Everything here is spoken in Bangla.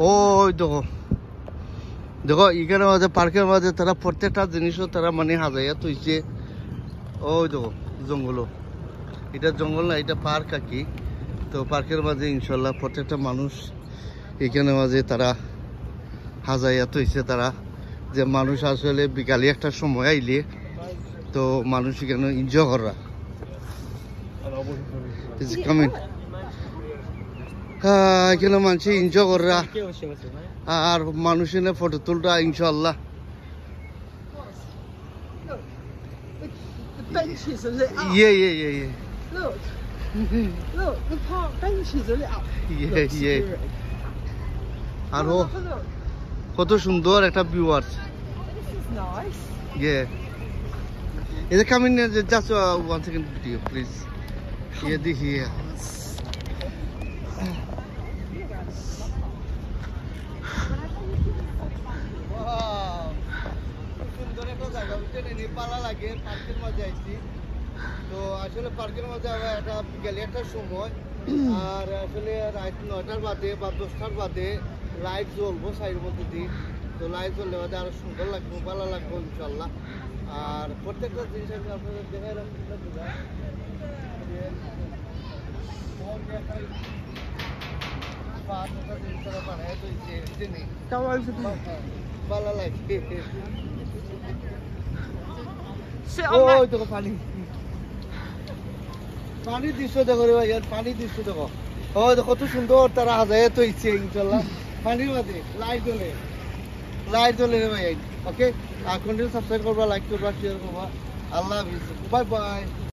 ওই দেখো দেখো এখানে মাঝে পার্কের মাঝে তারা প্রত্যেকটা জিনিসও তারা মানে হাজাইয়া তুইছে। ওই দেখো জঙ্গল, এটা জঙ্গল না, এটা পার্ক আর কি। তো পার্কের মাঝে ইনশাল্লাহ প্রত্যেকটা মানুষ এখানে মাঝে তারা হাজাইয়া তুইছে। তারা যে মানুষ আসলে বিকালে একটা সময় আইলে তো মানুষ এখানে এনজয় করা এখানে মানুষ এনজয় করা আর মানুষ এনে ফটো তুলরা ইনশাল্লাহ। Benches are lit up. Yeah. Look, the park benches are lit up. Yeah. আর কত সুন্দর একটা ভিউ আছে। This is nice. Yeah. Is it coming? Just 1 second video, please. Here. Wow. সুন্দর একটা জায়গা বুঝছেন, এই পালা লাগে পার্কের মাঝে আইছি। তো আসলে পার্কের মধ্যে একটা বিকালে একটা সময় আর আসলে রাত 9টার বাদে বা 10টার বাদে লাইট জ্বলবো সাইডের মধ্যে দিয়ে। তো লাইট জ্বললে বাদে আরো সুন্দর লাগবে, ভালো লাগবে ইনশাল্লাহ। আর প্রত্যেকটা জিনিস আমি আপনাদের দেখাইলাম। Go over there. ভালো লাগবে। Sit on that. দেখো পানির দৃশ্য দেখো রে ভাই, পানির দৃশ্য দেখো। ও দেখো কত সুন্দর তারা হাজায় তো ইচ্ছে ইনশাল্লাহ। পানির মাঝে লাইট জ্বলে রে ভাই। ওকে, আর কন্টিনিউ সাবস্ক্রাইব করবা, লাইক করবা, শেয়ার করবা। আল্লাহ হাফিজ, বাই বাই।